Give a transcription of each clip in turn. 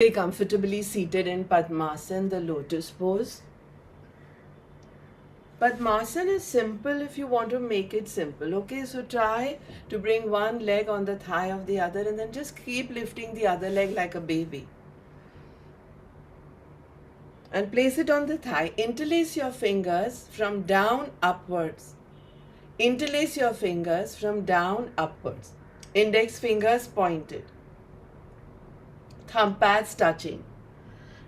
Stay comfortably seated in Padmasana, the lotus pose. Padmasana is simple if you want to make it simple. Okay, so try to bring one leg on the thigh of the other and then just keep lifting the other leg like a baby. And place it on the thigh. Interlace your fingers from down upwards. Interlace your fingers from down upwards. Index fingers pointed. Thumb pads touching.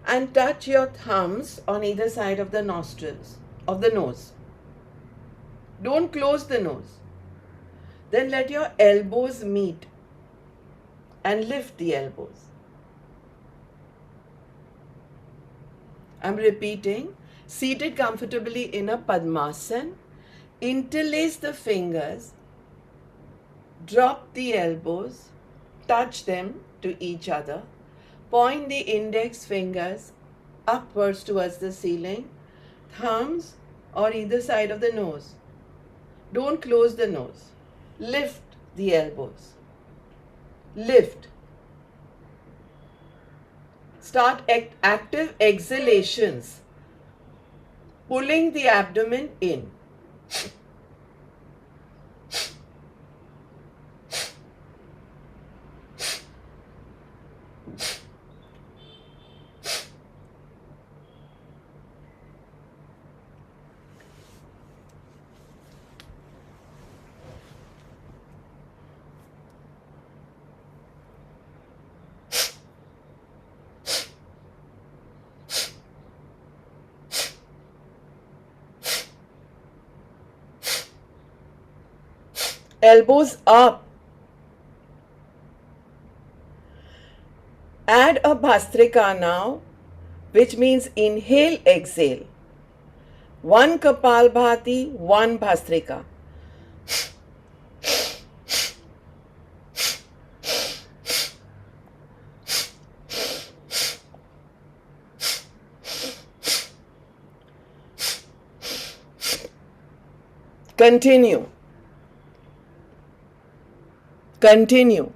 And touch your thumbs on either side of the nostrils, of the nose. Don't close the nose. Then let your elbows meet and lift the elbows. I'm repeating. Seated comfortably in a Padmasana. Interlace the fingers. Drop the elbows. Touch them to each other. Point the index fingers upwards towards the ceiling. Thumbs on either side of the nose. Don't close the nose. Lift the elbows. Lift. Start active exhalations. Pulling the abdomen in. Elbows up. Add a Bhastrika now, which means inhale, exhale. One Kapalbhati, one Bhastrika. Continue. Continue.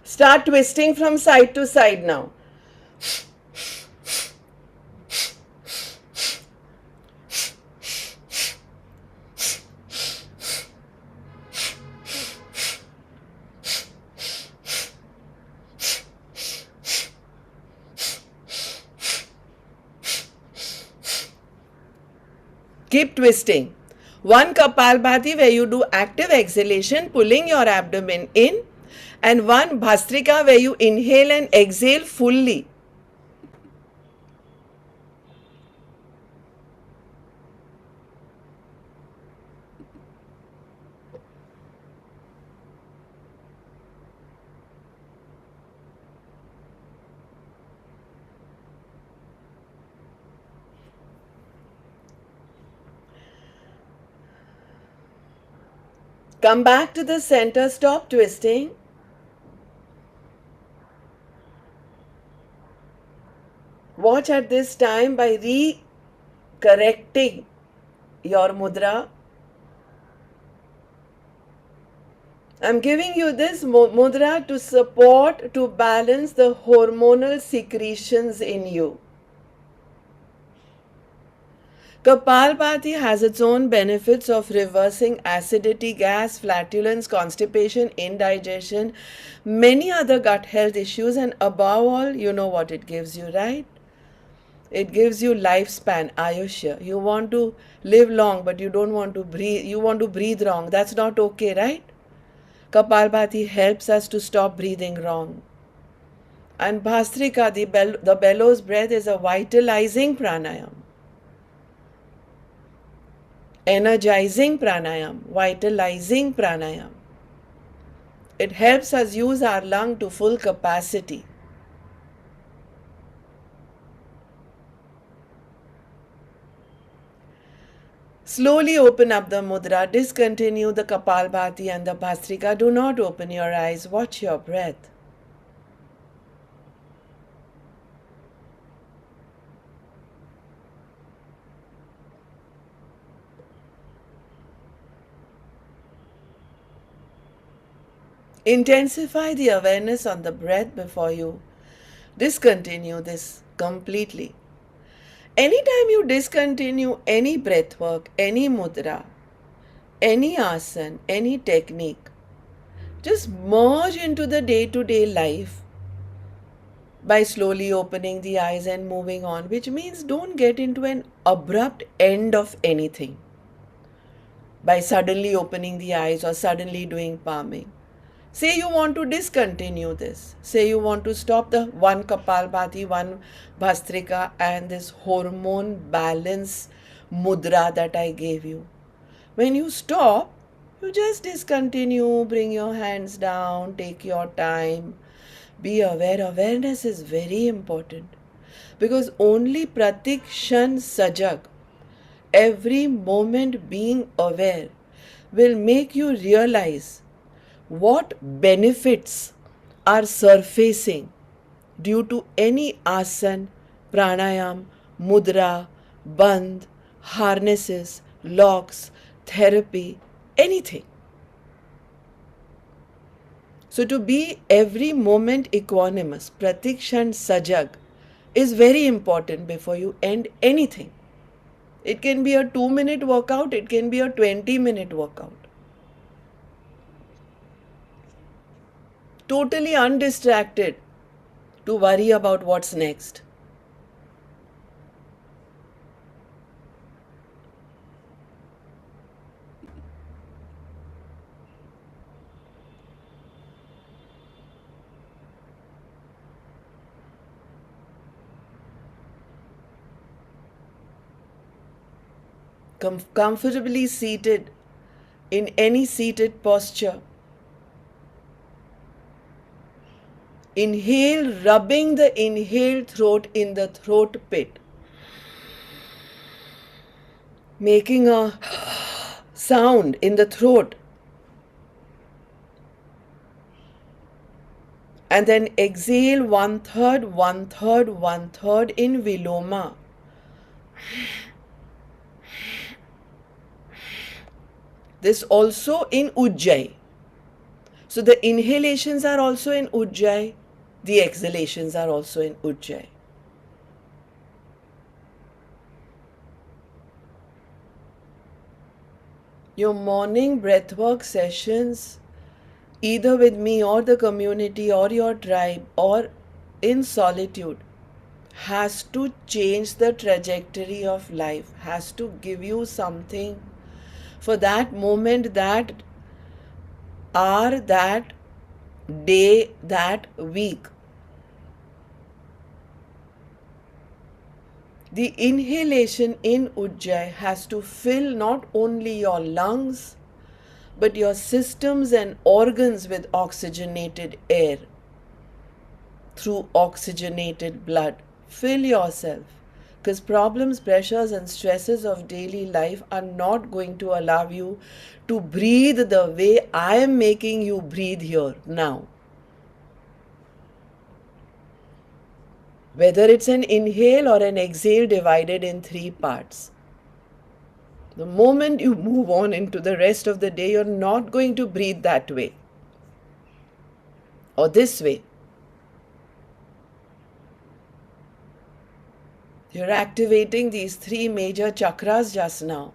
Start twisting from side to side now. Keep twisting. One Kapalbhati where you do active exhalation, pulling your abdomen in, and one Bhastrika where you inhale and exhale fully. Come back to the center, stop twisting. Watch at this time by correcting your mudra. I'm giving you this mudra to support, to balance the hormonal secretions in you. Kapalbhati has its own benefits of reversing acidity, gas, flatulence, constipation, indigestion, many other gut health issues, and above all, you know what it gives you, right? It gives you lifespan, ayushya. You want to live long, but you don't want to breathe. You want to breathe wrong. That's not okay, right? Kapalbhati helps us to stop breathing wrong. And Bhastrika, the bellows breath, is a vitalizing pranayam. Energizing pranayam, vitalizing pranayam. It helps us use our lung to full capacity. Slowly open up the mudra, discontinue the Kapalbhati and the Bhastrika. Do not open your eyes, watch your breath. Intensify the awareness on the breath before you discontinue this completely. Anytime you discontinue any breath work, any mudra, any asana, any technique, just merge into the day-to-day life by slowly opening the eyes and moving on, which means don't get into an abrupt end of anything by suddenly opening the eyes or suddenly doing palming. Say you want to discontinue this. Say you want to stop the one Kapalbhati, one Bhastrika and this hormone balance mudra that I gave you. When you stop, you just discontinue, bring your hands down, take your time. Be aware. Awareness is very important because only pratik shan sajag, every moment being aware, will make you realize what benefits are surfacing due to any asana, pranayam, mudra, bandh, harnesses, locks, therapy, anything. So to be every moment equanimous, pratikshan sajag, is very important before you end anything. It can be a 2-minute workout, it can be a 20-minute workout. Totally undistracted to worry about what's next. Comfortably seated in any seated posture. Inhale, rubbing the inhaled throat in the throat pit. Making a sound in the throat. And then exhale 1/3, 1/3, 1/3 in Viloma. This also in Ujjayi. So the inhalations are also in Ujjayi, the exhalations are also in Ujjayi. Your morning breathwork sessions, either with me or the community or your tribe or in solitude, has to change the trajectory of life, has to give you something for that moment, that hour, that day, that week. The inhalation in Ujjayi has to fill not only your lungs but your systems and organs with oxygenated air through oxygenated blood. Fill yourself, because problems, pressures and stresses of daily life are not going to allow you to breathe the way I am making you breathe here now. Whether it's an inhale or an exhale divided in 3 parts. The moment you move on into the rest of the day, you're not going to breathe that way or this way. You're activating these 3 major chakras just now.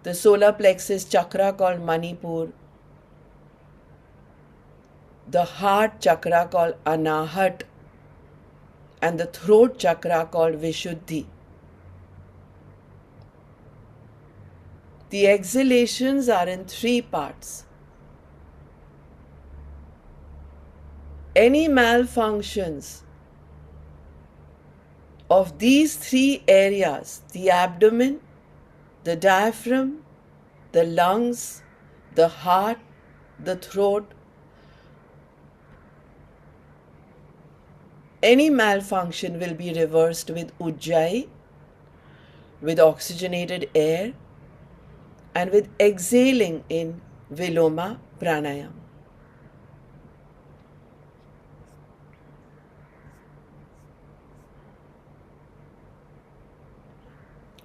The solar plexus chakra called Manipur, the heart chakra called Anahat, and the throat chakra called Vishuddhi. The exhalations are in 3 parts. Any malfunctions of these 3 areas, the abdomen, the diaphragm, the lungs, the heart, the throat, any malfunction will be reversed with Ujjayi, with oxygenated air, and with exhaling in Viloma Pranayam.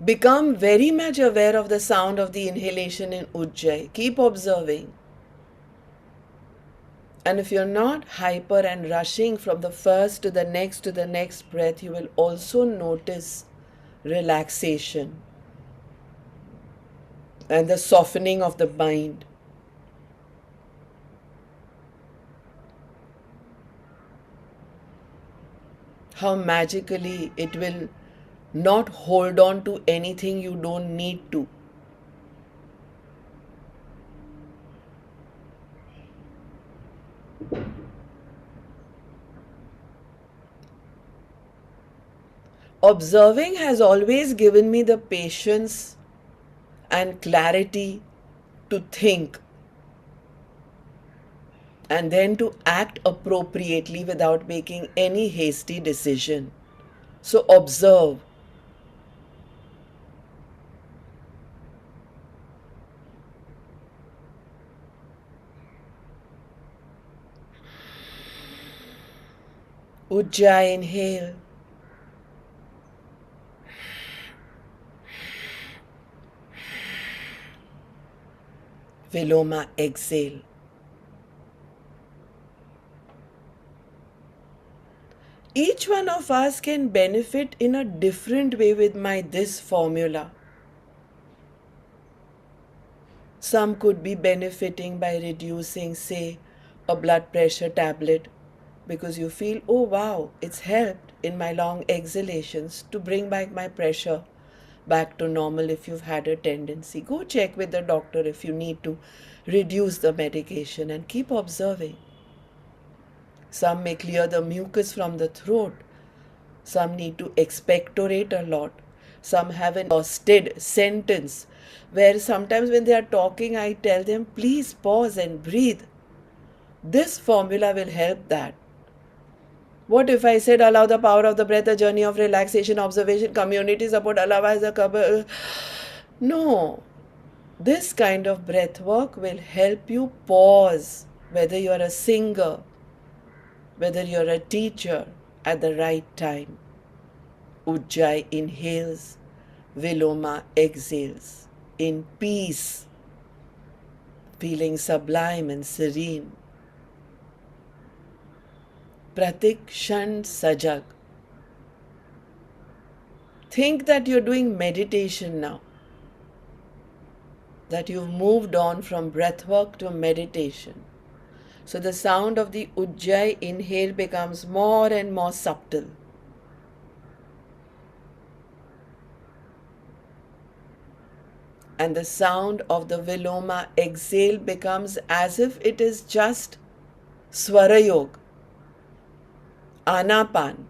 Become very much aware of the sound of the inhalation in Ujjayi. Keep observing. And if you're not hyper and rushing from the first to the next breath, you will also notice relaxation and the softening of the mind. How magically it will not hold on to anything you don't need to. Observing has always given me the patience and clarity to think and then to act appropriately without making any hasty decision. So observe. Ujjayi, inhale. Viloma, exhale. Each one of us can benefit in a different way with this formula. Some could be benefiting by reducing, say, a blood pressure tablet because you feel, oh wow, it's helped in my long exhalations to bring back my pressure back to normal if you've had a tendency. Go check with the doctor if you need to reduce the medication and keep observing. Some may clear the mucus from the throat. Some need to expectorate a lot. Some have an exhausted sentence where sometimes when they are talking, I tell them, please pause and breathe. This formula will help that. What if I said, allow the power of the breath, a journey of relaxation, observation, community support, allow as a No. This kind of breath work will help you pause, whether you are a singer, whether you are a teacher, at the right time. Ujjayi inhales, Viloma exhales, in peace, feeling sublime and serene. Pratik Kshan Sajag. Think that you're doing meditation now, that you've moved on from breathwork to meditation. So the sound of the Ujjayi inhale becomes more and more subtle. And the sound of the Viloma exhale becomes as if it is just Swara Yoga, Anapan.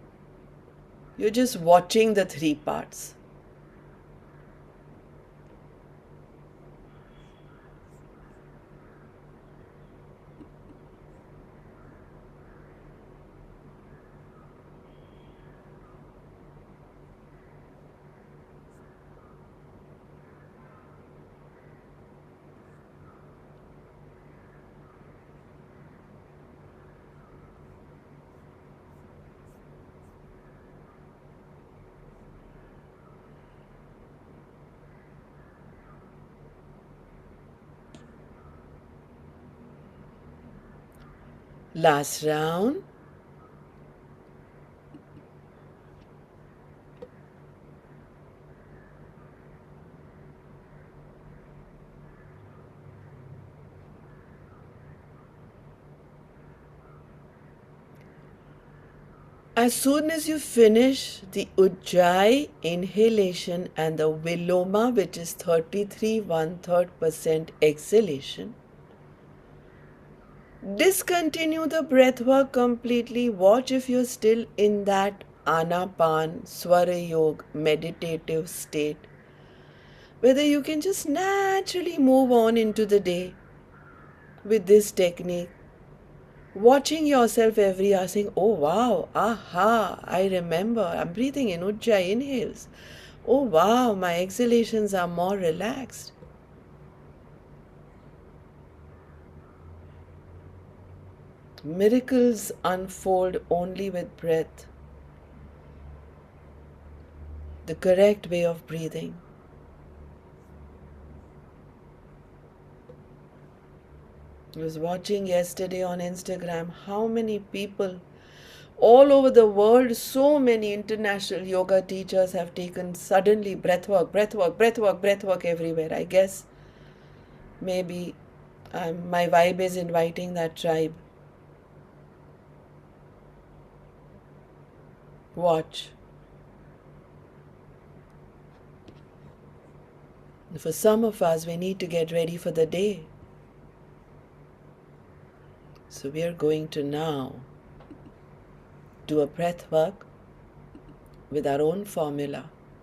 You're just watching the three parts. Last round. As soon as you finish the Ujjayi inhalation and the Viloma, which is 33 1/3% exhalation, discontinue the breath work completely. Watch if you're still in that Anapan, Swara Yoga, meditative state. Whether you can just naturally move on into the day with this technique. Watching yourself every hour saying, oh wow, aha, I remember, I'm breathing in Ujjayi inhales. Oh wow, my exhalations are more relaxed. Miracles unfold only with breath, the correct way of breathing. I was watching yesterday on Instagram how many people all over the world, so many international yoga teachers have taken suddenly breathwork, breathwork, breathwork, breathwork everywhere. I guess maybe my vibe is inviting that tribe. Watch. For some of us, we need to get ready for the day. So we are going to now do a breath work with our own formula.